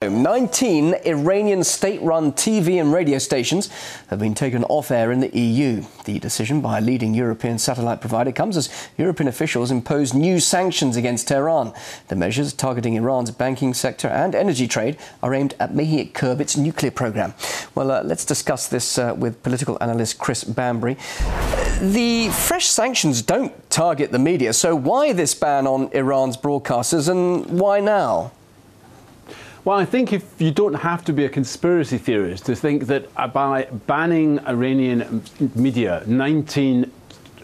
19 Iranian state-run TV and radio stations have been taken off air in the EU. The decision by a leading European satellite provider comes as European officials impose new sanctions against Tehran. The measures targeting Iran's banking sector and energy trade are aimed at making it curb its nuclear program. Well, let's discuss this with political analyst Chris Bambery. The fresh sanctions don't target the media, so why this ban on Iran's broadcasters and why now? Well, I think if you don't have to be a conspiracy theorist to think that by banning Iranian media, 19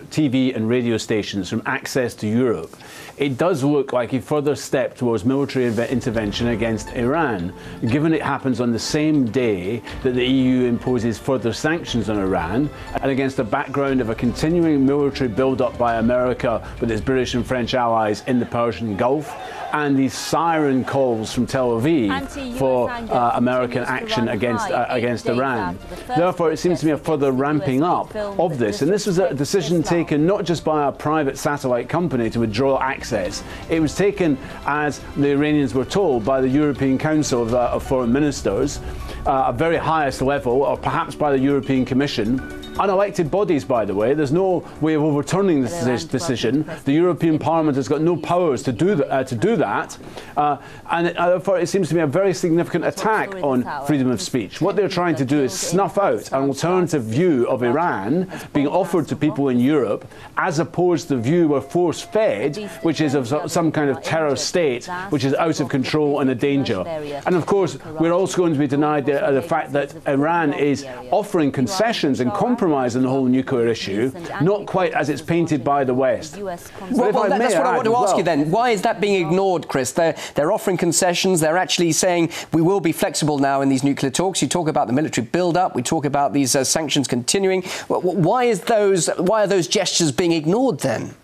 TV and radio stations from access to Europe, it does look like a further step towards military intervention against Iran, given it happens on the same day that the EU imposes further sanctions on Iran, and against the background of a continuing military build-up by America with its British and French allies in the Persian Gulf, and these siren calls from Tel Aviv for American action against Iran. Therefore, it seems to me a further ramping up of this. And this was a decision taken not just by a private satellite company to withdraw access. It was taken, as the Iranians were told, by the European Council of Foreign Ministers, a very highest level, or perhaps by the European Commission. Unelected bodies, by the way. There's no way of overturning this decision. The European Parliament has got no powers to do that, and therefore it seems to be a very significant attack on freedom of speech. What they're trying to do is snuff out an alternative view of Iran being offered to people in Europe, as opposed to the view we're force-fed, which is of some kind of terror state, which is out of control and a danger. And of course, we're also going to be denied the fact that Iran is offering concessions and compromise in the whole nuclear issue, not quite as it's painted by the West. Well, that's what I want to ask you then. Why is that being ignored, Chris? They're offering concessions. They're actually saying we will be flexible now in these nuclear talks. You talk about the military build-up. We talk about these sanctions continuing. Why are those gestures being ignored then?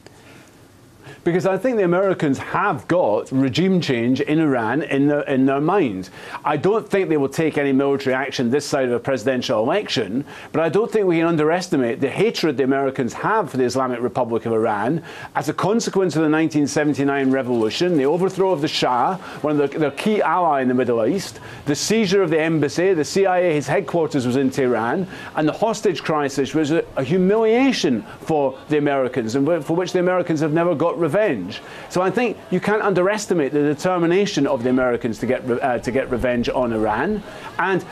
Because I think the Americans have got regime change in Iran in their mind. I don't think they will take any military action this side of a presidential election, but I don't think we can underestimate the hatred the Americans have for the Islamic Republic of Iran as a consequence of the 1979 revolution, the overthrow of the Shah, one of their key ally in the Middle East, the seizure of the embassy, the CIA, his headquarters was in Tehran, and the hostage crisis was a humiliation for the Americans, and for which the Americans have never got revenge. So I think you can't underestimate the determination of the Americans to get revenge on Iran, and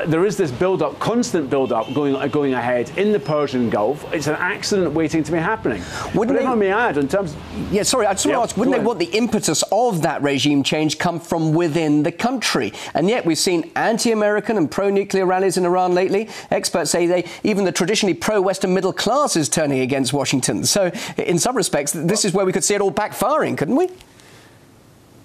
there is this build-up, constant build-up going ahead in the Persian Gulf. It's an accident waiting to be happening. But if I may add, in terms... Yeah, sorry, I just want to ask, wouldn't they want the impetus of that regime change come from within the country? And yet we've seen anti-American and pro-nuclear rallies in Iran lately. Experts say even the traditionally pro-Western middle class is turning against Washington. So in some respects, this is where we could see it all backfiring, couldn't we?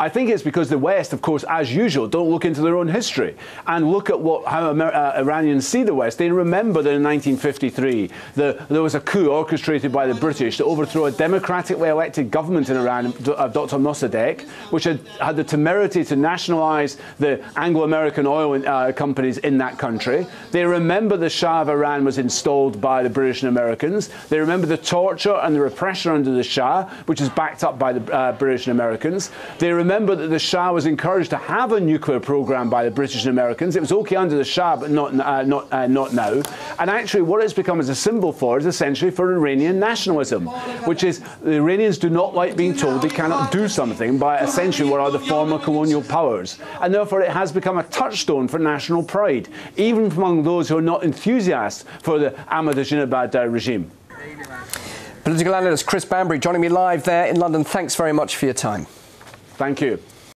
I think it's because the West, of course, as usual, don't look into their own history and look at how Iranians see the West. They remember that in 1953 there was a coup orchestrated by the British to overthrow a democratically elected government in Iran of Dr. Mossadegh, which had the temerity to nationalise the Anglo-American oil companies in that country. They remember the Shah of Iran was installed by the British and Americans. They remember the torture and the repression under the Shah, which is backed up by the British and Americans. They remember that the Shah was encouraged to have a nuclear program by the British and Americans. It was okay under the Shah, but not now. And actually, what it's become as a symbol for is essentially for Iranian nationalism, which is the Iranians do not like being told they cannot do something by essentially what are the former colonial powers. And therefore, it has become a touchstone for national pride, even among those who are not enthusiasts for the Ahmadinejad regime. Political analyst Chris Bambery joining me live there in London. Thanks very much for your time. Thank you.